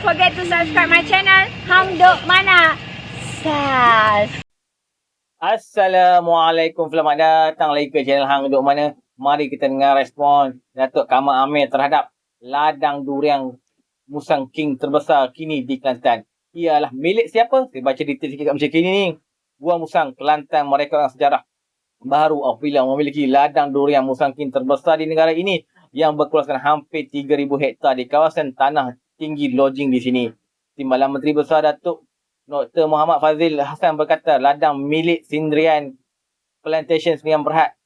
forget to subscribe my channel Hang Duk Mana. Sas. Assalamualaikum, selamat datang lagi ke channel Hang Duk Mana. Mari kita dengar respon Datuk Kamal Amir terhadap ladang durian Musang King terbesar kini di Kelantan. Ialah milik siapa? Saya baca detail sikit kat macam kini ni. Buah Musang, Kelantan mereka orang sejarah baru apabila memiliki ladang durian Musang King terbesar di negara ini yang berkeluaskan hampir 3,000 hektar di kawasan tanah tinggi lodging di sini. Timbalan Menteri Besar Datuk Dr. Muhammad Fazil Hassan berkata ladang milik Sindrian Plantation Sdn Bhd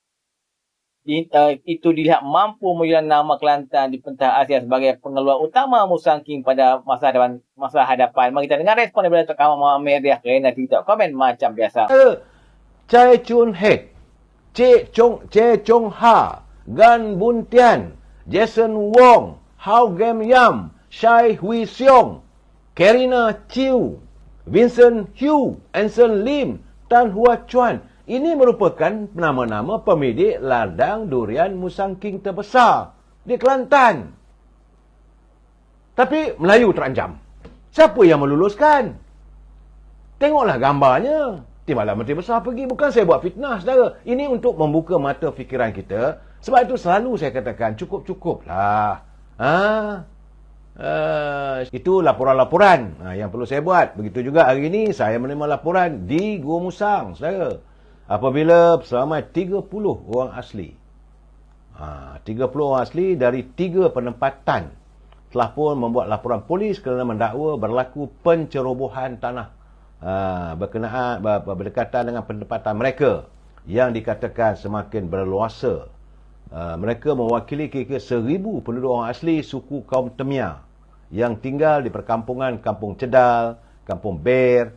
itu dilihat mampu menjual nama Kelantan di pentas Asia sebagai pengeluar utama Musang King pada masa hadapan. Mari kita dengar respon daripada Datuk Kamal Muhammad dia kerana TikTok komen macam biasa. Chai Chun Het, Che Chong Ha, Gan Bun Tian, Jason Wong, Hao Gam Yam, Shai Hui Siong, Karina Chiu, Vincent Hu, Anson Lim, Tan Hua Chuan. Ini merupakan nama-nama pemilik ladang durian Musang King terbesar di Kelantan. Tapi Melayu terancam. Siapa yang meluluskan? Tengoklah gambarnya. Timbalan Menteri Besar pergi. Bukan saya buat fitnah, saudara. Ini untuk membuka mata fikiran kita. Sebab itu selalu saya katakan, cukup-cukuplah. Itu laporan-laporan yang perlu saya buat. Begitu juga hari ini, saya menerima laporan di Gua Musang, saudara. Apabila selama 30 orang asli. 30 orang asli dari 3 penempatan telah pun membuat laporan polis kerana mendakwa berlaku pencerobohan tanah berkenaan berdekatan dengan penempatan mereka yang dikatakan semakin berluasa. Mereka mewakili kira-kira 1,000 penduduk orang asli suku kaum Temia yang tinggal di perkampungan Kampung Cedal, Kampung Ber,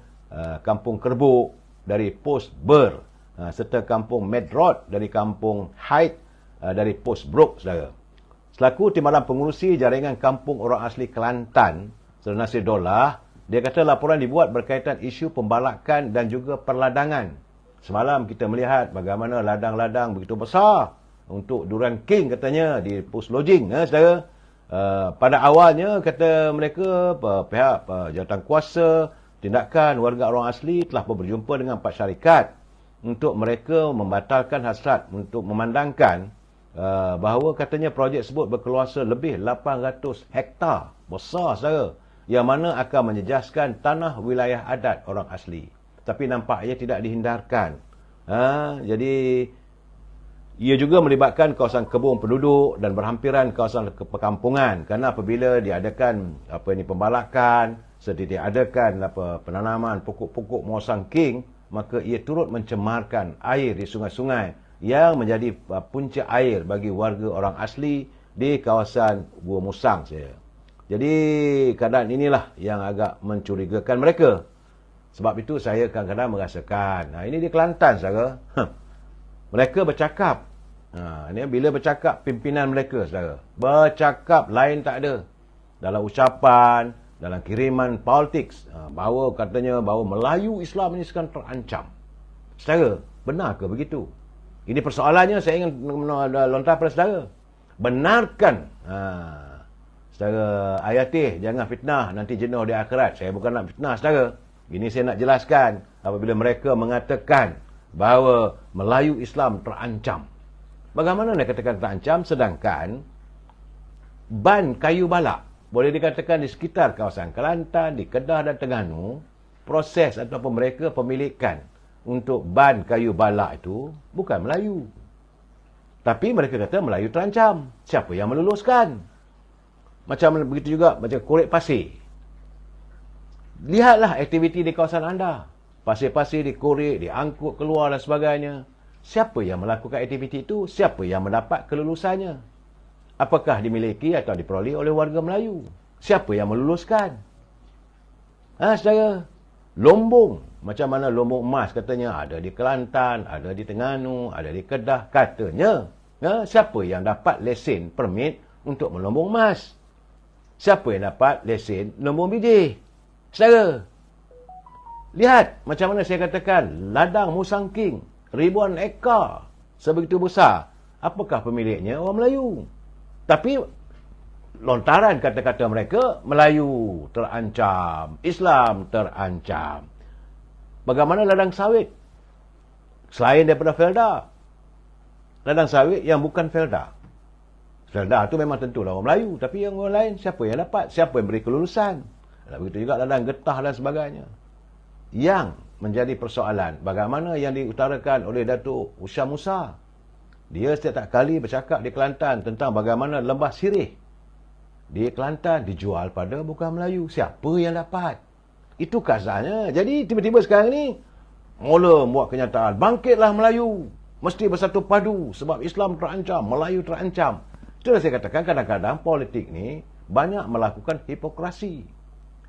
Kampung Kerbuk dari Pos Ber, serta Kampung Medrod dari Kampung Haid dari Pos Brook, saudara. Selaku timbalan pengurusi jaringan kampung orang asli Kelantan, Saudara Nasir Dollah, dia kata laporan dibuat berkaitan isu pembalakan dan juga perladangan. Semalam kita melihat bagaimana ladang-ladang begitu besar untuk durian king katanya di pos lodging, saudara. Pada awalnya kata mereka pihak jawatan kuasa tindakan warga orang asli telah berjumpa dengan Pak Syarikat untuk mereka membatalkan hasrat untuk memandangkan bahawa katanya projek tersebut berkeluasa lebih 800 hektar besar, saudara, yang mana akan menjejaskan tanah wilayah adat orang asli. Tapi nampaknya tidak dihindarkan. Jadi ia juga melibatkan kawasan kebun penduduk dan berhampiran kawasan perkampungan. Kerana apabila diadakan pembalakan, serta diadakan penanaman pokok-pokok Musang King, maka ia turut mencemarkan air di sungai-sungai yang menjadi punca air bagi warga orang asli di kawasan Gua Musang. Jadi keadaan inilah yang agak mencurigakan mereka. Sebab itu saya kadang-kadang merasakan, ini di Kelantan, saudara. Mereka bercakap. Ini bila bercakap pimpinan mereka, saudara. Bercakap lain tak ada. Dalam ucapan, dalam kiriman politik, bahawa katanya bahawa Melayu Islam ini sekarang terancam. Saudara, benar ke begitu? Ini persoalannya saya ingin lontar pada saudara. Benarkan. Saudara Ayatih, jangan fitnah, nanti jenuh di akhirat. Saya bukan nak fitnah, saudara. Ini saya nak jelaskan. Apabila mereka mengatakan bahawa Melayu Islam terancam. Bagaimana nak katakan terancam sedangkan ban kayu balak boleh dikatakan di sekitar kawasan Kelantan, di Kedah dan Terengganu, proses ataupun mereka pemilikan untuk ban kayu balak itu bukan Melayu. Tapi mereka kata Melayu terancam. Siapa yang meluluskan? Macam begitu juga macam korek pasir. Lihatlah aktiviti di kawasan anda. Pasir-pasir dikorek, diangkut keluar dan sebagainya. Siapa yang melakukan aktiviti itu? Siapa yang mendapat kelulusannya? Apakah dimiliki atau diperoleh oleh warga Melayu? Siapa yang meluluskan? Saudara, lombong. Macam mana lombong emas katanya ada di Kelantan, ada di Terengganu, ada di Kedah. Katanya, siapa yang dapat lesen permit untuk melombong emas? Siapa yang dapat lesen lombong biji? Saudara, lihat macam mana saya katakan, ladang Musang King, ribuan ekar, sebegitu besar. Apakah pemiliknya? Orang Melayu. Tapi lontaran kata-kata mereka, Melayu terancam, Islam terancam. Bagaimana ladang sawit? Selain daripada Felda, ladang sawit yang bukan Felda. Felda tu memang tentulah orang Melayu, tapi yang orang lain, siapa yang dapat? Siapa yang beri kelulusan? Begitu juga ladang getah dan sebagainya. Yang menjadi persoalan, bagaimana yang diutarakan oleh Datuk Usyam Musa. Dia setiap kali bercakap di Kelantan tentang bagaimana lembah sirih di Kelantan dijual pada bukan Melayu. Siapa yang dapat? Itu kasarnya. Jadi tiba-tiba sekarang ni mula buat kenyataan, bangkitlah Melayu, mesti bersatu padu sebab Islam terancam, Melayu terancam. Itulah saya katakan, kadang-kadang politik ni banyak melakukan hipokrasi.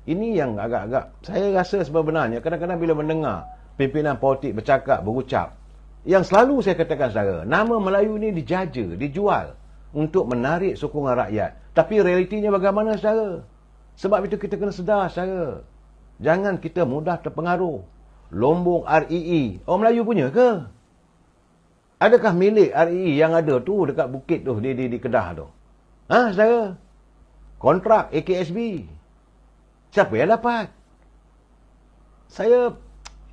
Ini yang agak-agak saya rasa sebenarnya kadang-kadang bila mendengar pimpinan politik bercakap, berucap, yang selalu saya katakan saudara, nama Melayu ni dijaja, dijual untuk menarik sokongan rakyat. Tapi realitinya bagaimana saudara? Sebab itu kita kena sedar saudara, jangan kita mudah terpengaruh. Lombong REE, orang Melayu punya ke? Adakah milik REE yang ada tu dekat bukit tu, di Kedah tu? Ha saudara? Kontrak AKSB. Siapa yang dapat?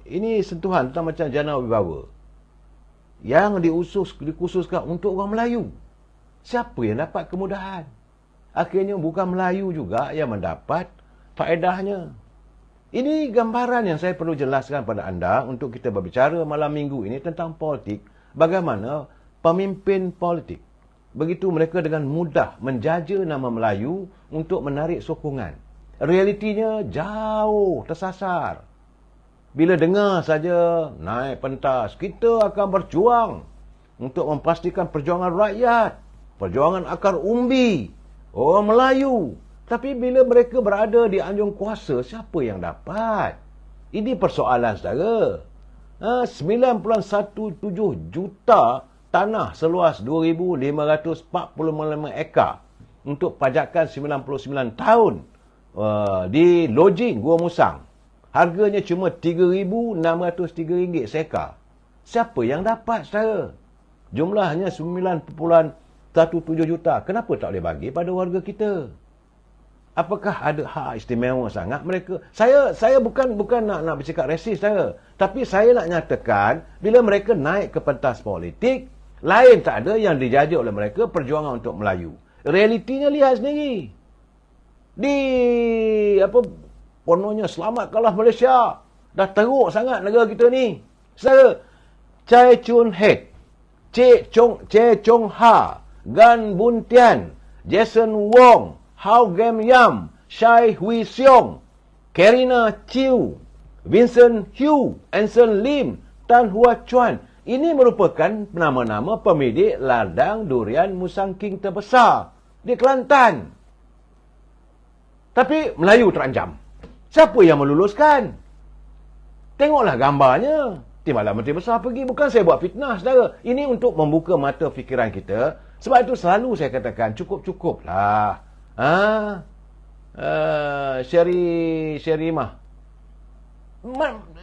Ini sentuhan tentang macam Jana Wibawa yang dikhususkan untuk orang Melayu. Siapa yang dapat kemudahan? Akhirnya bukan Melayu juga yang mendapat faedahnya. Ini gambaran yang saya perlu jelaskan pada anda untuk kita berbicara malam minggu ini tentang politik. Bagaimana pemimpin politik begitu mereka dengan mudah menjaja nama Melayu untuk menarik sokongan. Realitinya jauh tersasar. Bila dengar saja naik pentas, kita akan berjuang untuk memastikan perjuangan rakyat, perjuangan akar umbi, orang Melayu. Tapi bila mereka berada di anjung kuasa, siapa yang dapat? Ini persoalan saudara. 9.17 juta tanah seluas 2,545 ekar untuk pajakan 99 tahun di lodging Gua Musang. Harganya cuma RM3,603 seekar. Siapa yang dapat saudara? Jumlahnya 9.17 juta. Kenapa tak boleh bagi pada warga kita? Apakah ada hak istimewa sangat mereka? Saya bukan nak bercakap resis saudara. Tapi saya nak nyatakan, bila mereka naik ke pentas politik, lain tak ada yang dijaja oleh mereka perjuangan untuk Melayu. Realitinya lihat sendiri. Kononnya selamatkanlah Malaysia. Dah teruk sangat negara kita ni. Saudara, Chai Chun Head, Che Chong Ha, Gan Bun Tian, Jason Wong, Hao Gam Yam, Shai Hui Siong, Karina Chiu, Vincent Hu, Anson Lim, Tan Hua Chuan. Ini merupakan nama-nama pemilik ladang durian Musang King terbesar di Kelantan. Tapi Melayu terancam. Siapa yang meluluskan? Tengoklah gambarnya. Timbalan Menteri Besar pergi. Bukan saya buat fitnah, saudara. Ini untuk membuka mata fikiran kita. Sebab itu selalu saya katakan, cukup-cukuplah. Syerimah.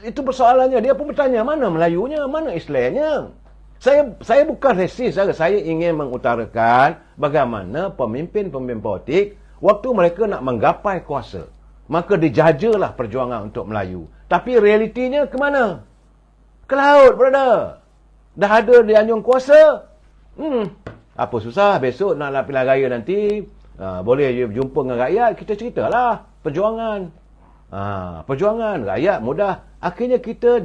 Itu persoalannya. Dia pun bertanya, mana Melayunya? Mana Islamnya? Saya bukan resis, saudara. Saya ingin mengutarakan bagaimana pemimpin-pemimpin politik, waktu mereka nak menggapai kuasa, maka dijajalah perjuangan untuk Melayu. Tapi realitinya ke mana? Ke laut, brother. Dah ada di anjung kuasa. Apa susah, besok nak pilihan raya nanti, boleh jumpa dengan rakyat, kita ceritalah perjuangan. Perjuangan rakyat mudah. Akhirnya kita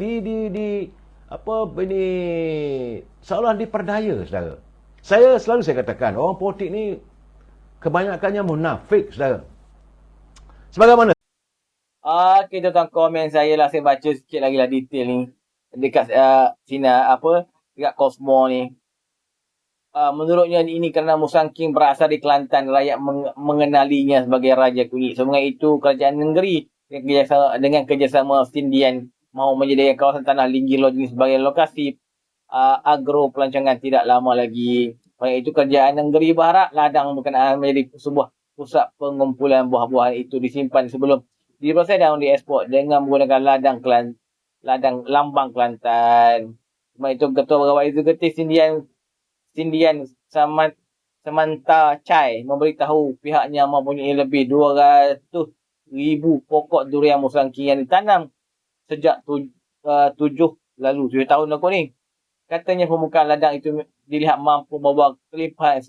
seolah diperdaya, saudara. Saya katakan, orang politik ni kebanyakannya munafik, saudara. Sebagaimana Okey, tuan komen saya lah, saya baca sikit lagi lah detail ni dekat dekat Cosmo ni. Menurutnya ini kerana Musang King berasal di Kelantan, rakyat mengenalinya sebagai Raja Kunyit. Sebenarnya itu kerajaan negeri dengan kerjasama Sindian mahu menyediakan kawasan tanah Linggi Lodging sebagai lokasi agro pelancongan tidak lama lagi. Oleh itu kerajaan negeri berharap ladang berkenaan menjadi sebuah pusat pengumpulan buah-buahan itu disimpan sebelum diproses dan diekspor dengan menggunakan ladang lambang Kelantan. Sebab itu Ketua Berawal Exekutif Sindian Samad Semanta Chai memberitahu pihaknya mempunyai lebih 200,000 pokok durian Musang King yang ditanam sejak 7 tahun aku ni. Katanya pembukaan ladang itu dilihat mampu membawa kelimpahan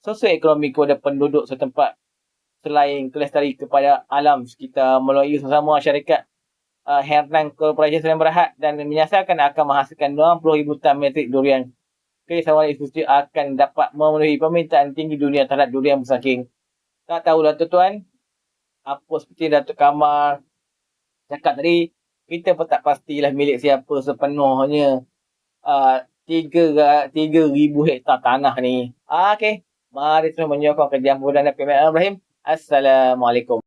sosioekonomi kepada penduduk setempat selain kelestari kepada alam sekitar melalui sesama masyarakat Hernan Corporation Sdn Bhd dan menyasarkan akan menghasilkan 60,000 tan metrik durian. Kerjasama industri akan dapat memenuhi permintaan tinggi dunia terhadap durian Musang King. Tak tahulah tuan-tuan, apa seperti Datuk Kamal cakap tadi, kita pun tak pastilah milik siapa sepenuhnya 3,000 hektar tanah ni. Okey, mari terus menyokong kerjaan Bulan Nabi Ibrahim. Assalamualaikum.